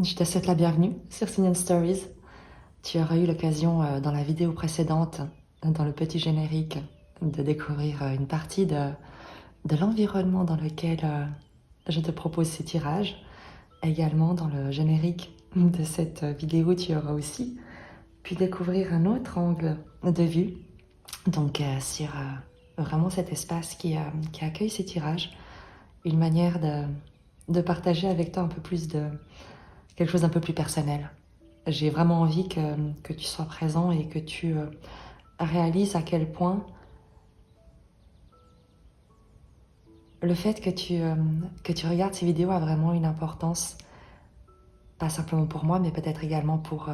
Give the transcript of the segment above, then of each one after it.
Je te souhaite la bienvenue sur Sinian Stories. Tu auras eu l'occasion dans la vidéo précédente, dans le petit générique, de découvrir une partie de l'environnement dans lequel je te propose ces tirages. Également dans le générique de cette vidéo, tu auras aussi pu découvrir un autre angle de vue. Donc sur vraiment cet espace qui accueille ces tirages, une manière de partager avec toi un peu plus de quelque chose d'un peu plus personnel. J'ai vraiment envie que tu sois présent et que tu réalises à quel point le fait que tu regardes ces vidéos a vraiment une importance, pas simplement pour moi, mais peut-être également pour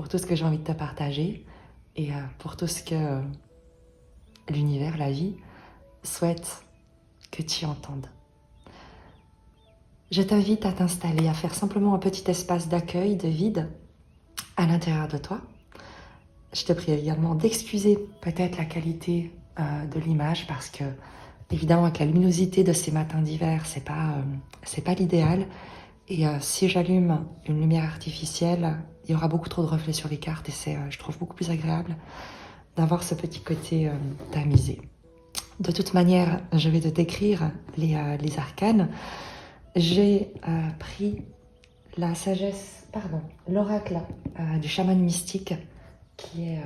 tout ce que j'ai envie de te partager et pour tout ce que l'univers, la vie, souhaite que tu entendes. Je t'invite à t'installer, à faire simplement un petit espace d'accueil, de vide à l'intérieur de toi. Je te prie également d'excuser peut-être la qualité de l'image parce que, évidemment, avec la luminosité de ces matins d'hiver, c'est pas l'idéal. Et si j'allume une lumière artificielle, il y aura beaucoup trop de reflets sur les cartes et c'est, je trouve, beaucoup plus agréable d'avoir ce petit côté tamisé. De toute manière, je vais te décrire les arcanes. J'ai pris la sagesse, l'oracle du chaman mystique qui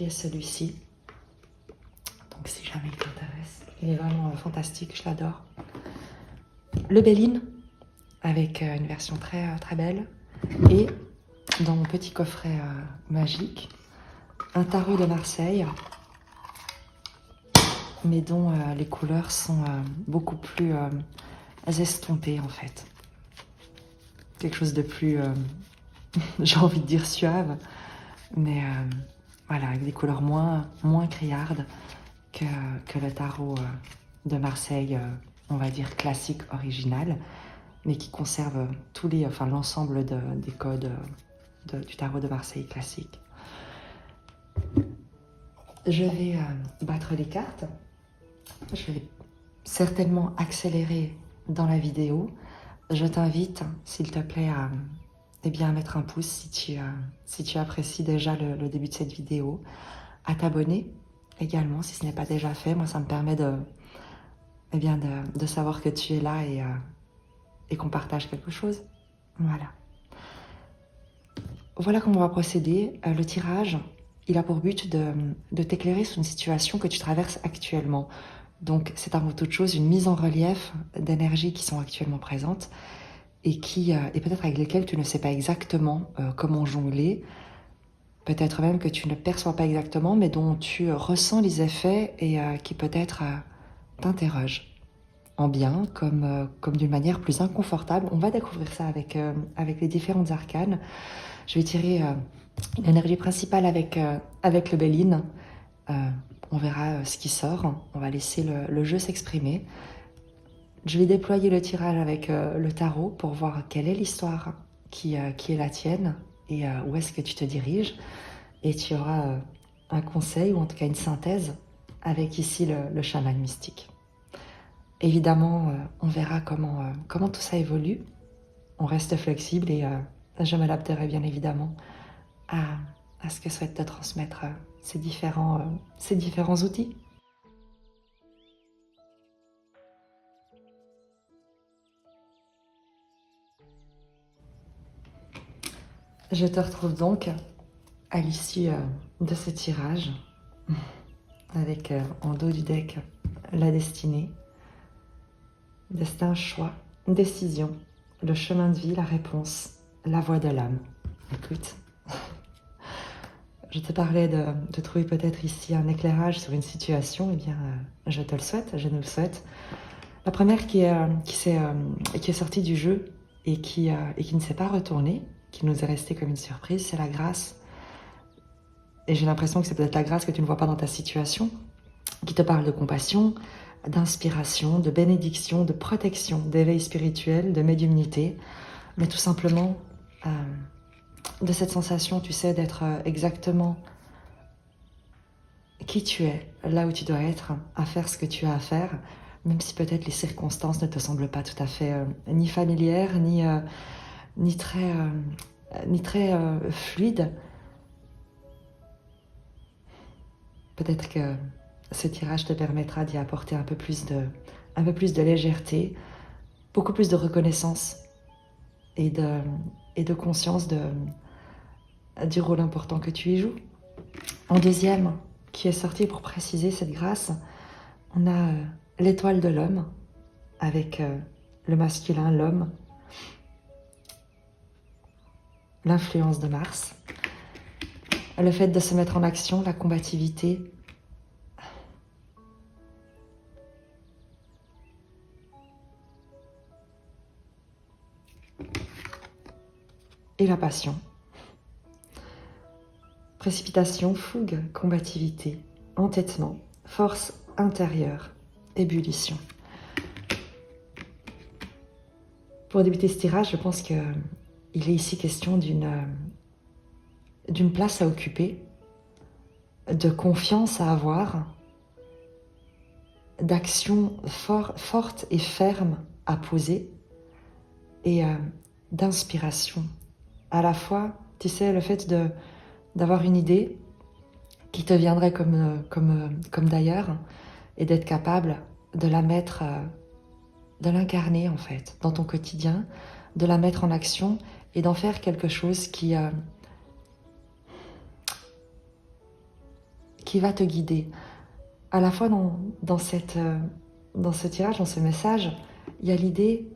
est celui-ci. Donc si jamais il t'intéresse, il est vraiment fantastique, je l'adore. Le Béline, avec une version très belle. Et dans mon petit coffret magique, un tarot de Marseille, mais dont les couleurs sont beaucoup plus estompées en fait. Quelque chose de plus, j'ai envie de dire suave, mais voilà, avec des couleurs moins criardes que le tarot de Marseille, on va dire classique, original, mais qui conserve l'ensemble des codes du tarot de Marseille classique. Je vais battre les cartes. Je vais certainement accélérer dans la vidéo. Je t'invite, s'il te plaît, à mettre un pouce si tu apprécies déjà le début de cette vidéo, à t'abonner également si ce n'est pas déjà fait. Moi, ça me permet de savoir que tu es là et qu'on partage quelque chose. Voilà comment on va procéder. Le tirage, il a pour but de t'éclairer sur une situation que tu traverses actuellement. Donc, c'est avant toute chose une mise en relief d'énergies qui sont actuellement présentes et peut-être avec lesquelles tu ne sais pas exactement comment jongler. Peut-être même que tu ne perçois pas exactement, mais dont tu ressens les effets et qui peut-être t'interrogent. En bien comme d'une manière plus inconfortable. On va découvrir ça avec les différentes arcanes. Je vais tirer l'énergie principale avec le Béline. On verra ce qui sort. On va laisser le jeu s'exprimer. Je vais déployer le tirage avec le tarot pour voir quelle est l'histoire qui est la tienne et où est-ce que tu te diriges. Et tu auras un conseil ou en tout cas une synthèse avec ici le chaman mystique. Évidemment, on verra comment tout ça évolue. On reste flexible et je m'adapterai bien évidemment à ce que souhaitent te transmettre ces différents outils. Je te retrouve donc à l'issue de ce tirage avec en dos du deck la destinée. Destin, choix, décision, le chemin de vie, la réponse, la voix de l'âme. Écoute, je te parlais de trouver peut-être ici un éclairage sur une situation, eh bien, je te le souhaite, je nous le souhaite. La première qui est sortie du jeu et qui ne s'est pas retournée, qui nous est restée comme une surprise, c'est la grâce. Et j'ai l'impression que c'est peut-être la grâce que tu ne vois pas dans ta situation, qui te parle de compassion, d'inspiration, de bénédiction, de protection, d'éveil spirituel, de médiumnité, mais tout simplement de cette sensation, tu sais, d'être exactement qui tu es, là où tu dois être, à faire ce que tu as à faire, même si peut-être les circonstances ne te semblent pas tout à fait ni familières, ni très fluides. Peut-être que ce tirage te permettra d'y apporter un peu plus de légèreté, beaucoup plus de reconnaissance et de conscience du rôle important que tu y joues. En deuxième, qui est sorti pour préciser cette grâce, on a l'étoile de l'homme, avec le masculin, l'homme, l'influence de Mars, le fait de se mettre en action, la combativité, et la passion. Précipitation, fougue, combativité, entêtement, force intérieure, ébullition. Pour débuter ce tirage, je pense qu'il est ici question d'une place à occuper, de confiance à avoir, d'action forte et ferme à poser et d'inspiration. À la fois, tu sais, le fait d'avoir une idée qui te viendrait comme d'ailleurs et d'être capable de la mettre, de l'incarner en fait dans ton quotidien, de la mettre en action et d'en faire quelque chose qui va te guider. À la fois dans ce tirage, dans ce message, il y a l'idée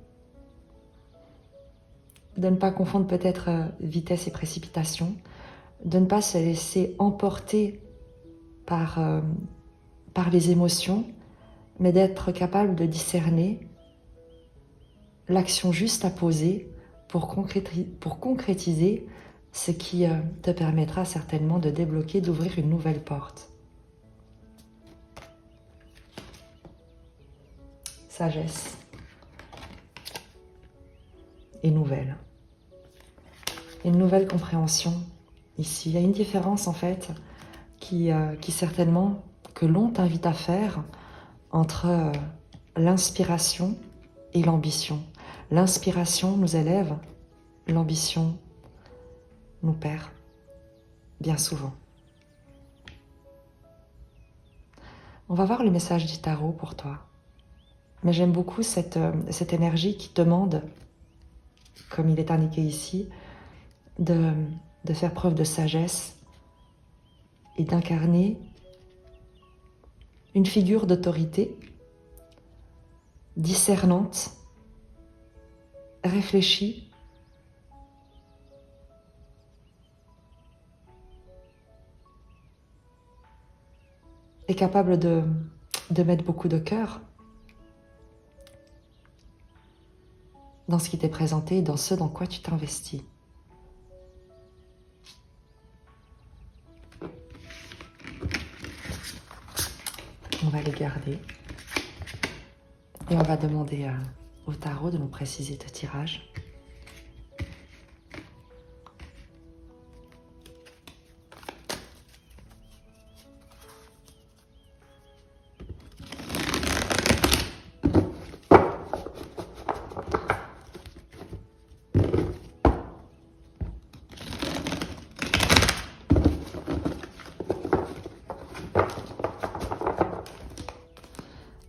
de ne pas confondre peut-être vitesse et précipitation, de ne pas se laisser emporter par les émotions, mais d'être capable de discerner l'action juste à poser pour concrétiser ce qui te permettra certainement de débloquer, d'ouvrir une nouvelle porte. Sagesse et nouvelle. Une nouvelle compréhension ici. Il y a une différence en fait qui certainement que l'on t'invite à faire entre l'inspiration et l'ambition. L'inspiration nous élève, l'ambition nous perd, bien souvent. On va voir le message du tarot pour toi. Mais j'aime beaucoup cette énergie qui demande, comme il est indiqué ici, de faire preuve de sagesse et d'incarner une figure d'autorité discernante, réfléchie, et capable de mettre beaucoup de cœur dans ce qui t'est présenté et dans ce dans quoi tu t'investis. On va les garder et on va demander au tarot de nous préciser le tirage.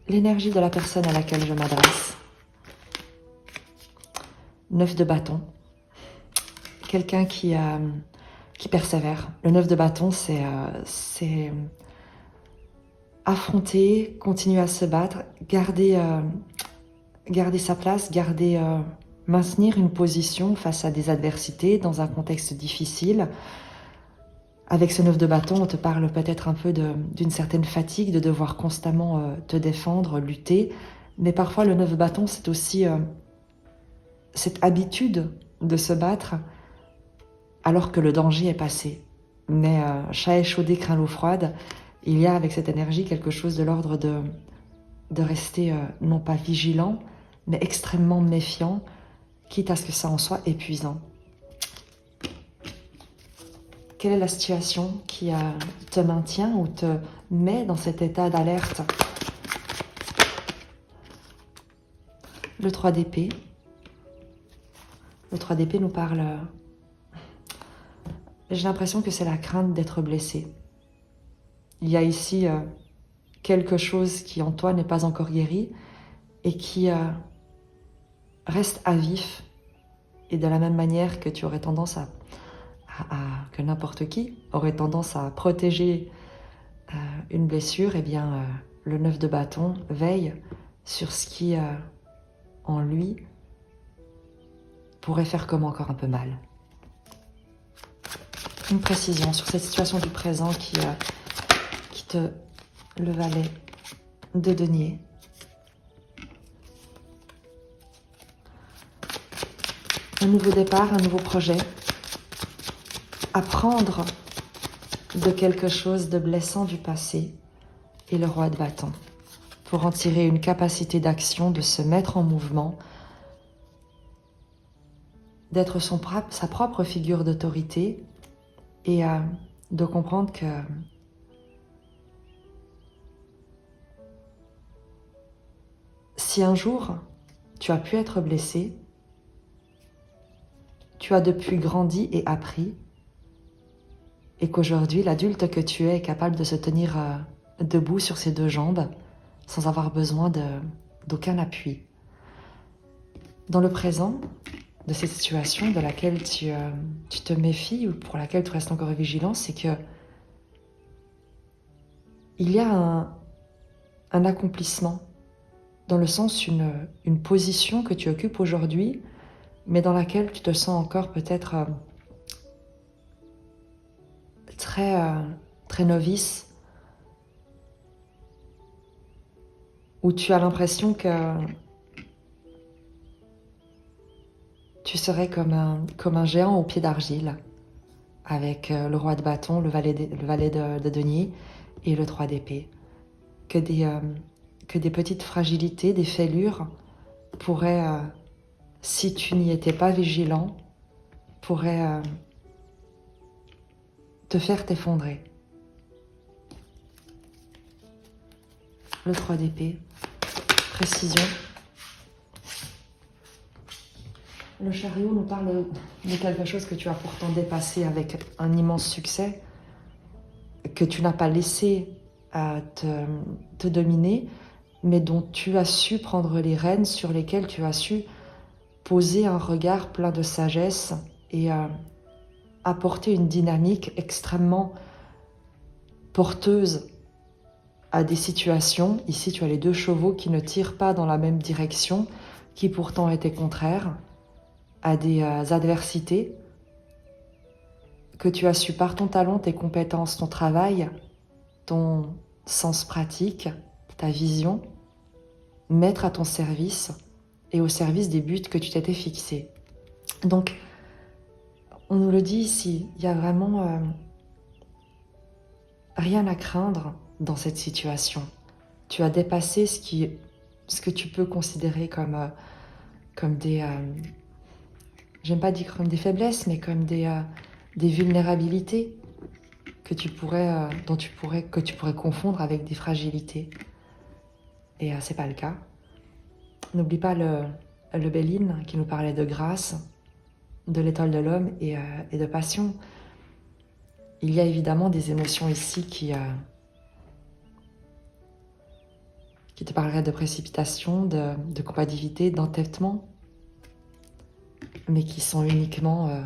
L'énergie de la personne à laquelle je m'adresse. 9 de bâton. Quelqu'un qui persévère. Le 9 de bâton, c'est affronter, continuer à se battre, garder sa place, maintenir une position face à des adversités dans un contexte difficile. Avec ce 9 de bâton, on te parle peut-être un peu d'une certaine fatigue, de devoir constamment te défendre, lutter. Mais parfois, le 9 de bâton, c'est aussi cette habitude de se battre alors que le danger est passé. Mais chat échaudé craint l'eau froide. Il y a avec cette énergie quelque chose de l'ordre de rester non pas vigilant, mais extrêmement méfiant, quitte à ce que ça en soit épuisant. Quelle est la situation qui te maintient ou te met dans cet état d'alerte? Le 3 d'épée. Le 3 d'épée nous parle... J'ai l'impression que c'est la crainte d'être blessé. Il y a ici quelque chose qui en toi n'est pas encore guéri et qui reste à vif. Et de la même manière que tu aurais tendance que n'importe qui aurait tendance à protéger une blessure, eh bien, le 9 de bâton veille sur ce qui, en lui, pourrait faire comme encore un peu mal. Une précision sur cette situation du présent qui te... Le valet de denier. Un nouveau départ, un nouveau projet. Apprendre de quelque chose de blessant du passé et le roi de bâton. Pour en tirer une capacité d'action, de se mettre en mouvement, d'être sa propre figure d'autorité et de comprendre que si un jour tu as pu être blessé, tu as depuis grandi et appris, et qu'aujourd'hui l'adulte que tu es est capable de se tenir debout sur ses deux jambes sans avoir besoin d'aucun appui. Dans le présent, de cette situation de laquelle tu te méfies ou pour laquelle tu restes encore vigilant, c'est que il y a un accomplissement, dans le sens une position que tu occupes aujourd'hui, mais dans laquelle tu te sens encore peut-être très novice, où tu as l'impression que tu serais comme un géant au pied d'argile, avec le roi de bâton, le valet de denier et le 3 d'épée. Que des petites fragilités, des fêlures pourraient, si tu n'y étais pas vigilant, pourraient te faire t'effondrer. Le 3 d'épée, précision. Le chariot nous parle de quelque chose que tu as pourtant dépassé avec un immense succès, que tu n'as pas laissé te dominer, mais dont tu as su prendre les rênes, sur lesquelles tu as su poser un regard plein de sagesse et apporter une dynamique extrêmement porteuse à des situations. Ici, tu as les deux chevaux qui ne tirent pas dans la même direction, qui pourtant étaient contraires, à des adversités que tu as su par ton talent, tes compétences, ton travail, ton sens pratique, ta vision, mettre à ton service et au service des buts que tu t'étais fixés. Donc, on nous le dit ici, il y a vraiment rien à craindre dans cette situation. Tu as dépassé ce que tu peux considérer comme des... j'aime pas dire comme des faiblesses, mais comme des vulnérabilités que tu pourrais confondre avec des fragilités. Et c'est pas le cas. N'oublie pas le Béline qui nous parlait de grâce, de l'étoile de l'homme et de passion. Il y a évidemment des émotions ici qui te parleraient de précipitation, de combativité, d'entêtement, mais qui sont uniquement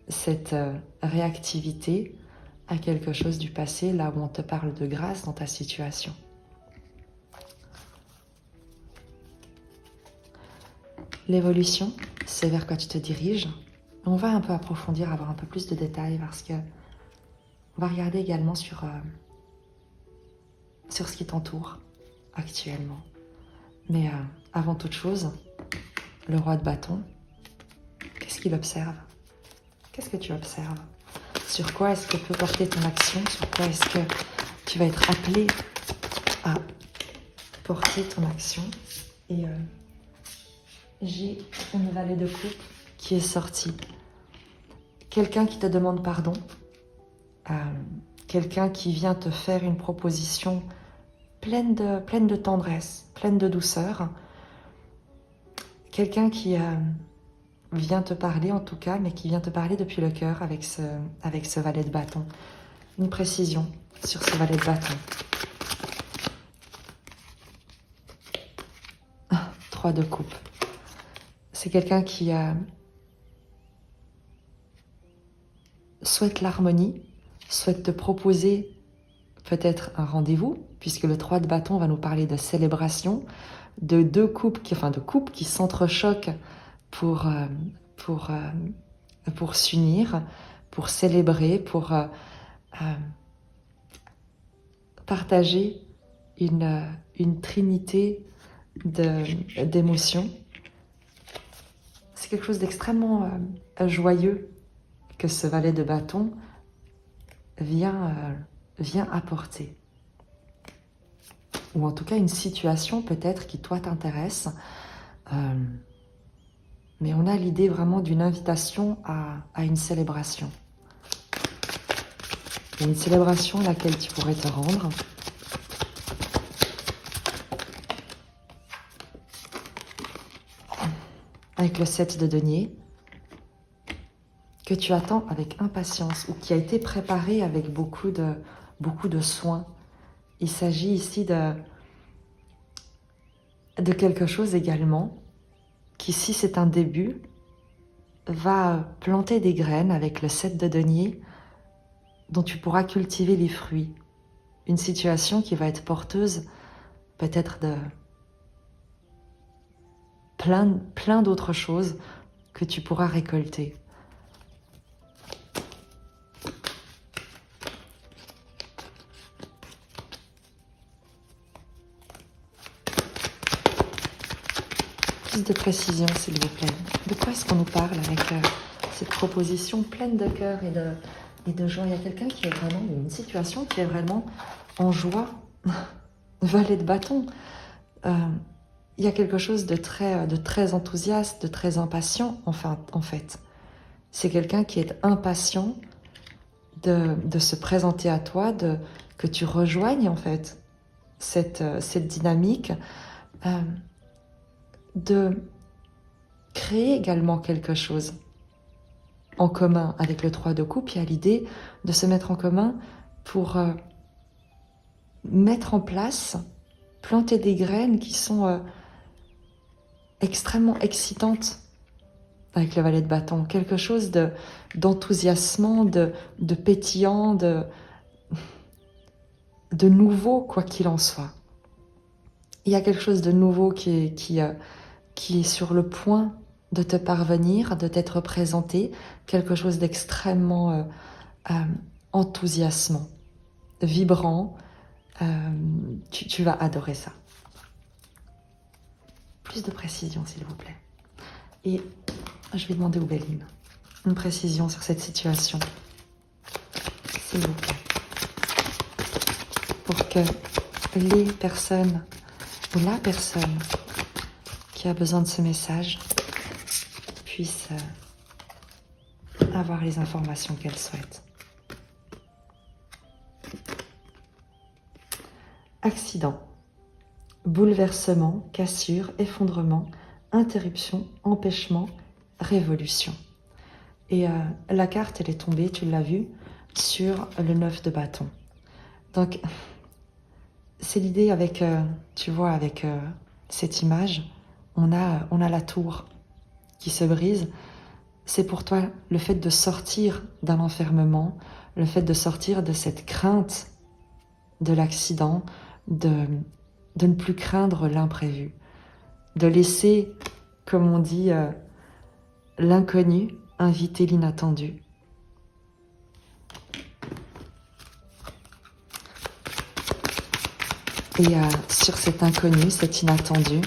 cette réactivité à quelque chose du passé, là où on te parle de grâce dans ta situation. L'évolution, c'est vers quoi tu te diriges. On va un peu approfondir, avoir un peu plus de détails, parce que on va regarder également sur ce qui t'entoure actuellement. Mais avant toute chose, le roi de bâton, qu'est-ce qu'il observe? Qu'est-ce que tu observes? Sur quoi est-ce que peut porter ton action? Sur quoi est-ce que tu vas être appelé à porter ton action? Et j'ai une valet de coupe qui est sortie. Quelqu'un qui te demande pardon, quelqu'un qui vient te faire une proposition pleine de tendresse, pleine de douceur, quelqu'un qui vient te parler en tout cas, mais qui vient te parler depuis le cœur avec ce valet de bâton. Une précision sur ce valet de bâton. 3 de coupe. C'est quelqu'un qui souhaite l'harmonie, souhaite te proposer peut-être un rendez-vous, puisque le 3 de bâton va nous parler de célébration, de deux couples, de couples qui s'entrechoquent pour s'unir, pour célébrer, pour partager une trinité d'émotions. C'est quelque chose d'extrêmement joyeux que ce valet de bâton vient apporter. Ou en tout cas une situation peut-être qui toi t'intéresse. Mais on a l'idée vraiment d'une invitation à une célébration. Une célébration à laquelle tu pourrais te rendre. Avec le 7 de denier, que tu attends avec impatience ou qui a été préparé avec beaucoup de soin. Il s'agit ici de quelque chose également qui, si c'est un début, va planter des graines avec le 7 de denier dont tu pourras cultiver les fruits. Une situation qui va être porteuse peut-être de plein d'autres choses que tu pourras récolter. Plus de précision, s'il vous plaît. De quoi est-ce qu'on nous parle avec cette proposition pleine de cœur et de joie? Il y a quelqu'un qui est vraiment, une situation qui est vraiment en joie. Valet de bâton. Il y a quelque chose de très enthousiaste, de très impatient, enfin, en fait. C'est quelqu'un qui est impatient de se présenter à toi, que tu rejoignes, en fait, cette dynamique, de créer également quelque chose en commun. Avec le 3 de coupe, il y a l'idée de se mettre en commun pour mettre en place, planter des graines qui sont extrêmement excitantes avec le valet de bâton. Quelque chose d'enthousiasmant, de pétillant, de nouveau, quoi qu'il en soit. Il y a quelque chose de nouveau qui est sur le point de te parvenir, de t'être présenté, quelque chose d'extrêmement enthousiasmant, vibrant. Tu vas adorer ça. Plus de précision, s'il vous plaît. Et je vais demander aux Béline une précision sur cette situation, s'il vous plaît, pour que les personnes ou la personne qui a besoin de ce message puisse avoir les informations qu'elle souhaite. Accident, bouleversement, cassure, effondrement, interruption, empêchement, révolution. Et la carte, elle est tombée, tu l'as vu, sur le 9 de bâton. Donc, c'est l'idée avec, tu vois, avec cette image, on a la tour qui se brise. C'est pour toi le fait de sortir d'un enfermement, le fait de sortir de cette crainte de l'accident, de ne plus craindre l'imprévu, de laisser, comme on dit, l'inconnu inviter l'inattendu. Et sur cet inconnu, cet inattendu,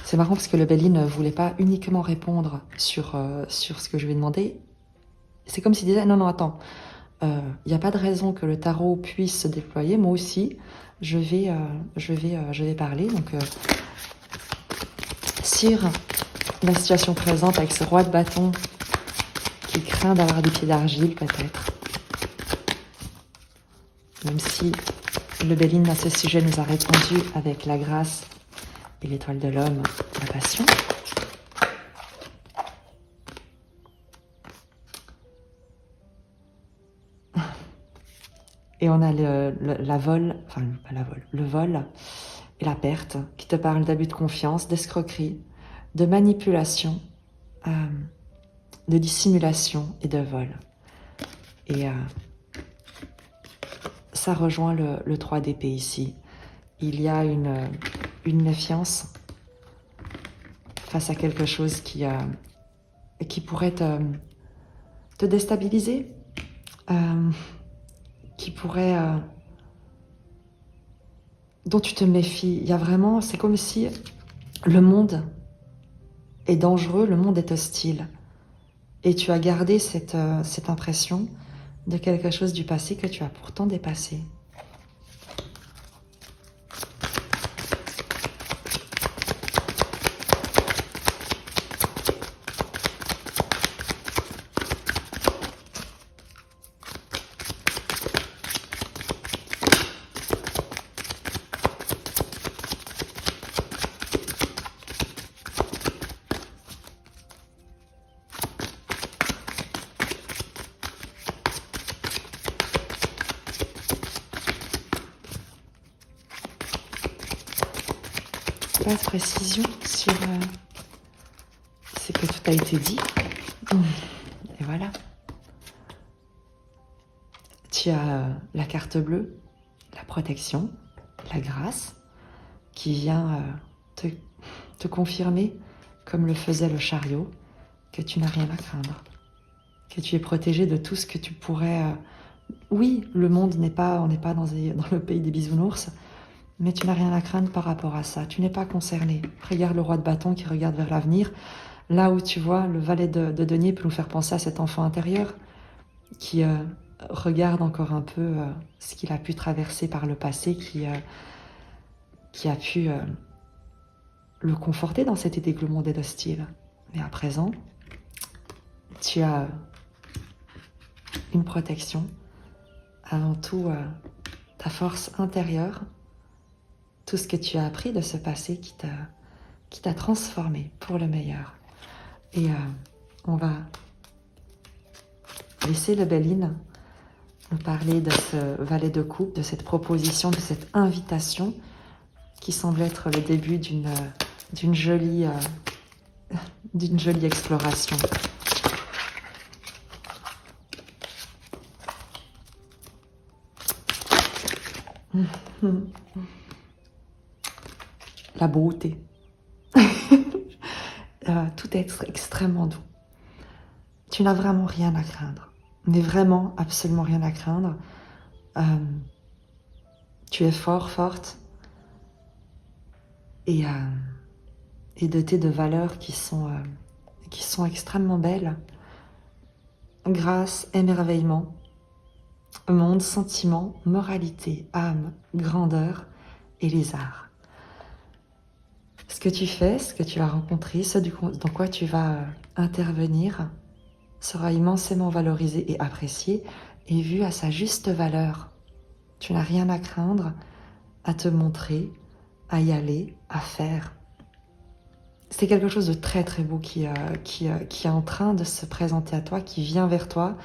c'est marrant parce que le Béline ne voulait pas uniquement répondre sur ce que je lui ai demandé. C'est comme s'il disait, non, attends, il n'y a pas de raison que le tarot puisse se déployer. Moi aussi, je vais parler. Donc, sur la situation présente avec ce roi de bâton qui craint d'avoir des pieds d'argile peut-être. même si le Béline à ce sujet nous a répondu avec la grâce et l'étoile de l'homme, la passion. Et on a la vol, enfin pas la vol, le vol et la perte qui te parle d'abus de confiance, d'escroquerie, de manipulation, de dissimulation et de vol. Et ça rejoint le 3 d'épée ici. Il y a une méfiance face à quelque chose qui pourrait te déstabiliser, qui pourrait... dont tu te méfies. Il y a vraiment... C'est comme si le monde est dangereux, le monde est hostile. Et tu as gardé cette impression de quelque chose du passé que tu as pourtant dépassé. Pas de précision sur ce que tout a été dit. Et voilà. Tu as la carte bleue, la protection, la grâce, qui vient te confirmer, comme le faisait le chariot, que tu n'as rien à craindre, que tu es protégé de tout ce que tu pourrais... Oui, le monde n'est pas, on n'est pas dans le pays des bisounours, mais tu n'as rien à craindre par rapport à ça. Tu n'es pas concerné. Regarde le roi de bâton qui regarde vers l'avenir. Là où tu vois, le valet de denier peut nous faire penser à cet enfant intérieur qui regarde encore un peu ce qu'il a pu traverser par le passé, qui a pu le conforter dans cette idée que le monde est hostile. Mais à présent, tu as une protection, avant tout ta force intérieure, tout ce que tu as appris de ce passé qui t'a transformé pour le meilleur. Et on va laisser le Béline nous parler de ce valet de coupe, de cette proposition, de cette invitation qui semble être le début d'une jolie exploration. La beauté. Tout est extrêmement doux. Tu n'as vraiment rien à craindre. Mais vraiment, absolument rien à craindre. Tu es fort, forte. Et doté de valeurs qui sont extrêmement belles. Grâce, émerveillement, monde, sentiment, moralité, âme, grandeur et les arts. Ce que tu fais, ce que tu vas rencontrer, ce dans quoi tu vas intervenir sera immensément valorisé et apprécié et vu à sa juste valeur. Tu n'as rien à craindre, à te montrer, à y aller, à faire. C'est quelque chose de très très beau qui est en train de se présenter à toi, qui vient vers toi,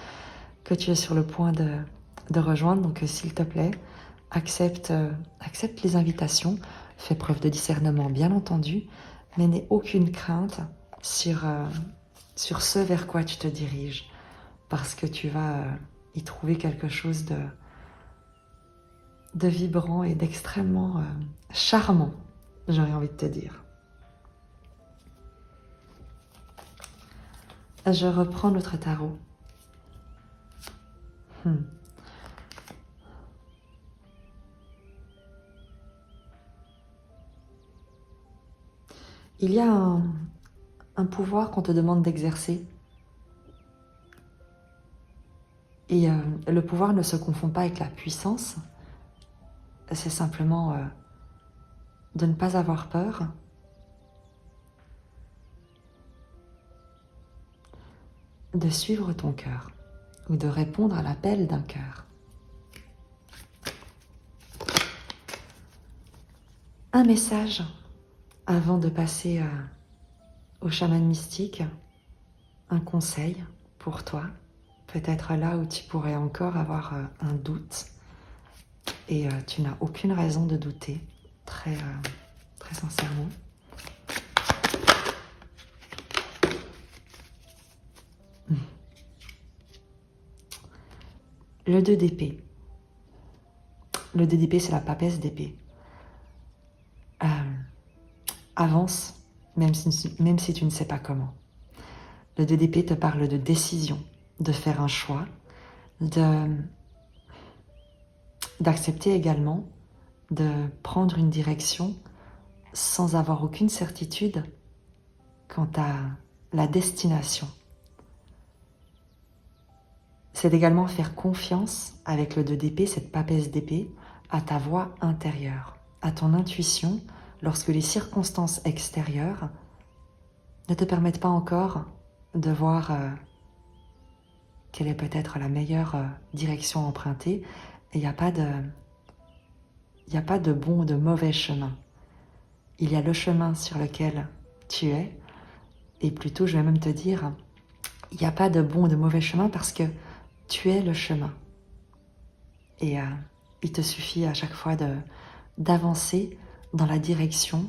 que tu es sur le point de rejoindre. Donc s'il te plaît, accepte les invitations, fais preuve de discernement bien entendu, mais n'aie aucune crainte sur ce vers quoi tu te diriges, parce que tu vas y trouver quelque chose de vibrant et d'extrêmement charmant, j'aurais envie de te dire. Je reprends notre tarot. Il y a un pouvoir qu'on te demande d'exercer. Et le pouvoir ne se confond pas avec la puissance. C'est simplement de ne pas avoir peur. De suivre ton cœur ou de répondre à l'appel d'un cœur. un message avant de passer au chaman mystique, un conseil pour toi, peut-être là où tu pourrais encore avoir un doute et tu n'as aucune raison de douter, très sincèrement. Le 2 d'épée. Le 2 d'épée, c'est la papesse d'épée. Avance, même si tu ne sais pas comment. Le 2 d'épée te parle de décision, de faire un choix, d'accepter également de prendre une direction sans avoir aucune certitude quant à la destination. C'est également faire confiance avec le 2 d'épée, cette papesse d'épée, à ta voix intérieure, à ton intuition, lorsque les circonstances extérieures ne te permettent pas encore de voir quelle est peut-être la meilleure direction à emprunter. Et il n'y a pas de bon ou de mauvais chemin. Il y a le chemin sur lequel tu es, et plutôt, je vais même te dire, il n'y a pas de bon ou de mauvais chemin parce que tu es le chemin. Et il te suffit à chaque fois d'avancer dans la direction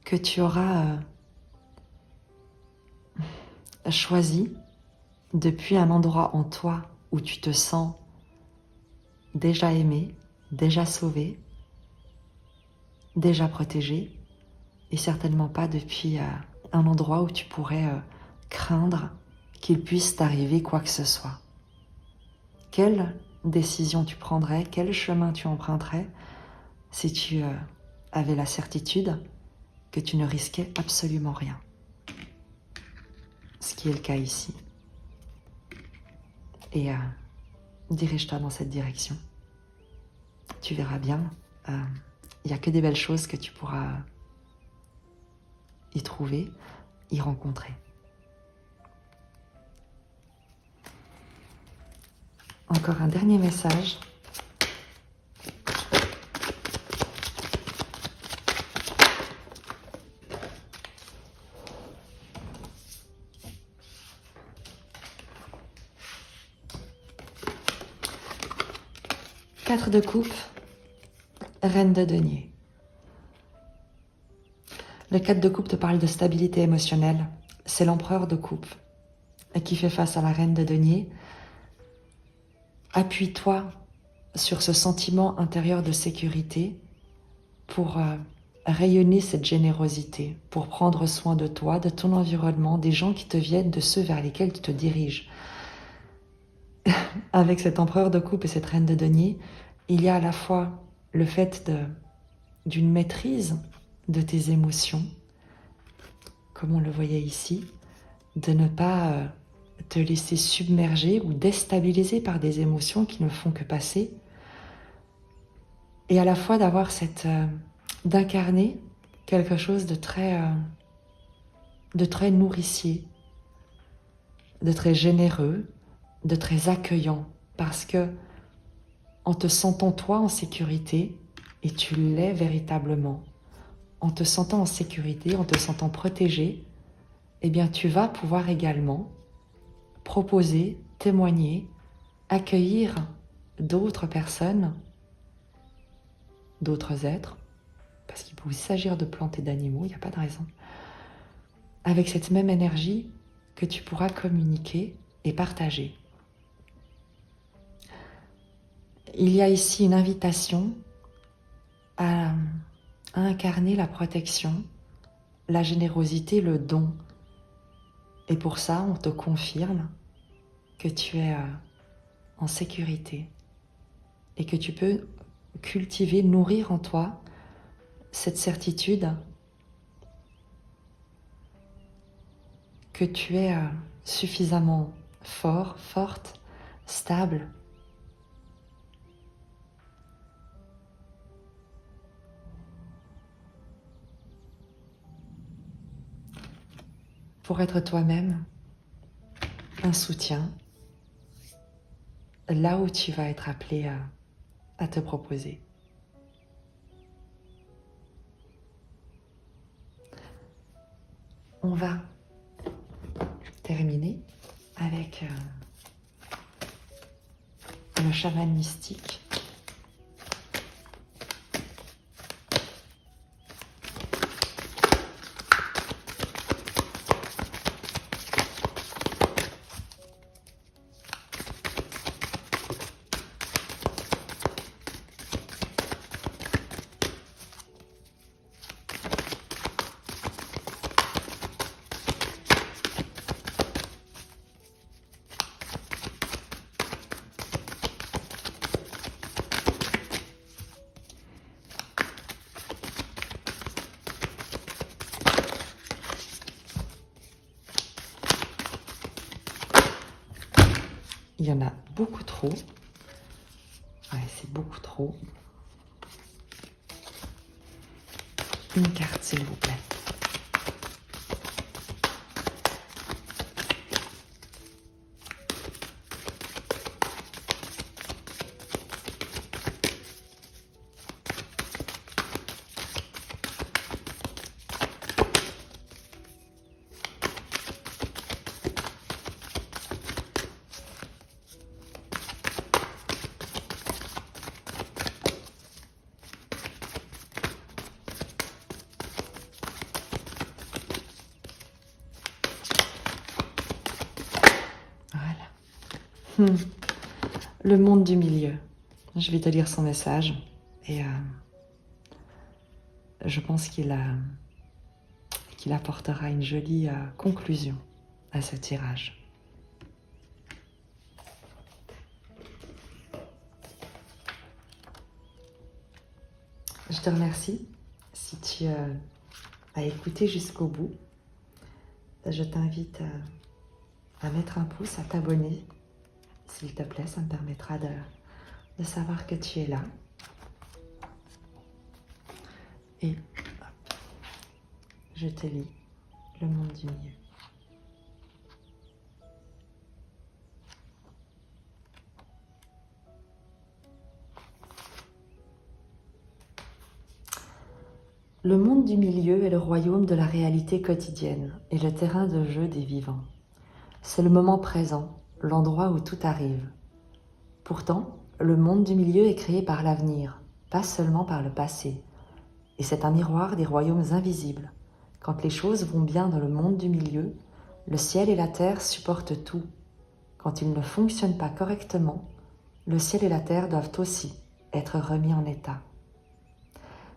que tu auras choisi depuis un endroit en toi où tu te sens déjà aimé, déjà sauvé, déjà protégé, et certainement pas depuis un endroit où tu pourrais craindre qu'il puisse t'arriver quoi que ce soit. Quelle décision tu prendrais, quel chemin tu emprunterais si tu avais la certitude que tu ne risquais absolument rien. Ce qui est le cas ici. Et dirige-toi dans cette direction. Tu verras bien, il n'y a que des belles choses que tu pourras y trouver, y rencontrer. Encore un dernier message. Quatre de coupe, reine de denier. Le 4 de coupe te parle de stabilité émotionnelle. C'est l'empereur de coupe qui fait face à la reine de denier. Appuie-toi sur ce sentiment intérieur de sécurité pour rayonner cette générosité, pour prendre soin de toi, de ton environnement, des gens qui te viennent, de ceux vers lesquels tu te diriges. Avec cet empereur de coupe et cette reine de denier, il y a à la fois le fait d'une maîtrise de tes émotions, comme on le voyait ici, de ne pas te laisser submerger ou déstabiliser par des émotions qui ne font que passer, et à la fois d'avoir d'incarner quelque chose de très nourricier, de très généreux, de très accueillant, parce que en te sentant toi en sécurité, et tu l'es véritablement, en te sentant en sécurité, en te sentant protégé, eh bien tu vas pouvoir également proposer, témoigner, accueillir d'autres personnes, d'autres êtres, parce qu'il peut aussi s'agir de plantes et d'animaux, il n'y a pas de raison, avec cette même énergie que tu pourras communiquer et partager. Il y a ici une invitation à incarner la protection, la générosité, le don. Et pour ça, on te confirme que tu es en sécurité et que tu peux cultiver, nourrir en toi cette certitude que tu es suffisamment fort, forte, stable, pour être toi-même un soutien là où tu vas être appelé à te proposer. On va terminer avec le chaman mystique. Il y en a beaucoup trop. Ouais, c'est beaucoup trop. Une carte, s'il vous plaît. Le monde du milieu. Je vais te lire son message et je pense qu'il apportera une jolie conclusion à ce tirage. Je te remercie si tu as écouté jusqu'au bout. Je t'invite à mettre un pouce, à t'abonner. S'il te plaît, ça me permettra de savoir que tu es là. Et hop, je te lis le monde du milieu. Le monde du milieu est le royaume de la réalité quotidienne et le terrain de jeu des vivants. C'est le moment présent, l'endroit où tout arrive. Pourtant, le monde du milieu est créé par l'avenir, pas seulement par le passé. Et c'est un miroir des royaumes invisibles. Quand les choses vont bien dans le monde du milieu, le ciel et la terre supportent tout. Quand ils ne fonctionnent pas correctement, le ciel et la terre doivent aussi être remis en état.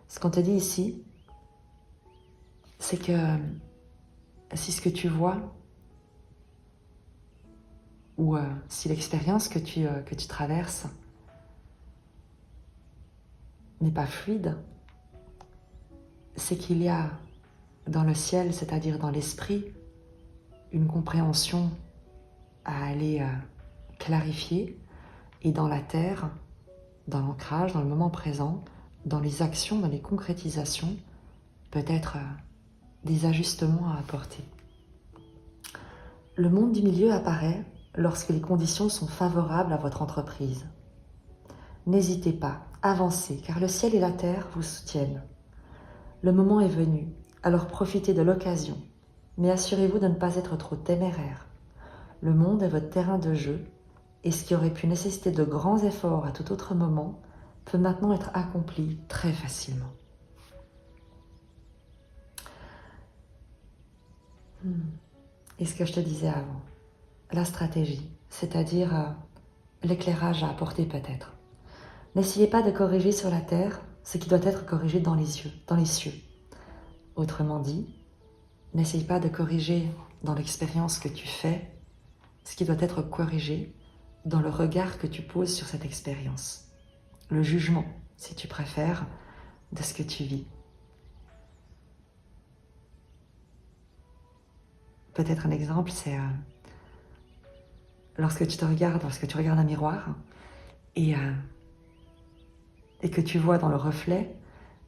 Ce qu'on te dit ici, c'est que si ce que tu vois, ou si l'expérience que tu traverses n'est pas fluide, c'est qu'il y a dans le ciel, c'est-à-dire dans l'esprit, une compréhension à aller clarifier, et dans la terre, dans l'ancrage, dans le moment présent, dans les actions, dans les concrétisations, peut-être des ajustements à apporter. Le monde du milieu apparaît lorsque les conditions sont favorables à votre entreprise. N'hésitez pas, avancez, car le ciel et la terre vous soutiennent. Le moment est venu, alors profitez de l'occasion, mais assurez-vous de ne pas être trop téméraire. Le monde est votre terrain de jeu, et ce qui aurait pu nécessiter de grands efforts à tout autre moment peut maintenant être accompli très facilement. Et ce que je te disais avant, la stratégie, c'est-à-dire l'éclairage à apporter peut-être. N'essayez pas de corriger sur la terre ce qui doit être corrigé dans les cieux. Autrement dit, n'essaye pas de corriger dans l'expérience que tu fais ce qui doit être corrigé dans le regard que tu poses sur cette expérience. Le jugement, si tu préfères, de ce que tu vis. Peut-être un exemple, c'est lorsque tu regardes un miroir et que tu vois dans le reflet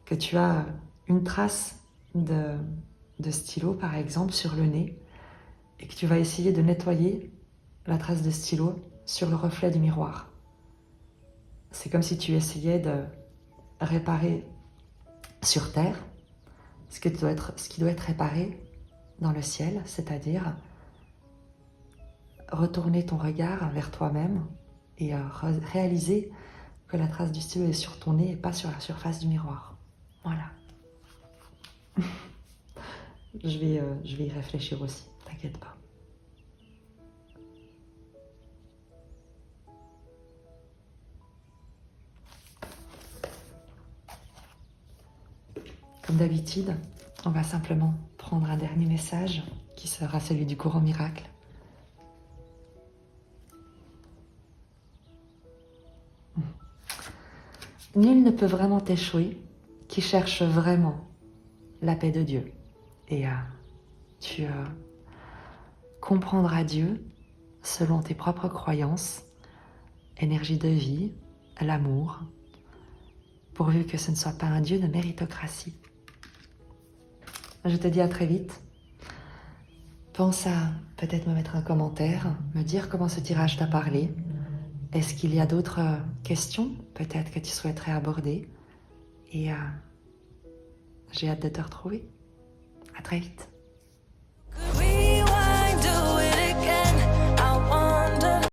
que tu as une trace de stylo, par exemple, sur le nez, et que tu vas essayer de nettoyer la trace de stylo sur le reflet du miroir. c'est comme si tu essayais de réparer sur Terre ce qui doit être réparé dans le ciel, c'est-à-dire retourner ton regard vers toi-même et réaliser que la trace du stylo est sur ton nez et pas sur la surface du miroir. Voilà. Je vais y réfléchir aussi, t'inquiète pas. Comme d'habitude, on va simplement prendre un dernier message qui sera celui du courant miracle. Nul ne peut vraiment échouer qui cherche vraiment la paix de Dieu. Et tu comprendras Dieu selon tes propres croyances, énergie de vie, l'amour, pourvu que ce ne soit pas un Dieu de méritocratie. Je te dis à très vite. Pense à peut-être me mettre un commentaire, me dire comment ce tirage t'a parlé. Est-ce qu'il y a d'autres questions peut-être que tu souhaiterais aborder? Et j'ai hâte de te retrouver. À très vite.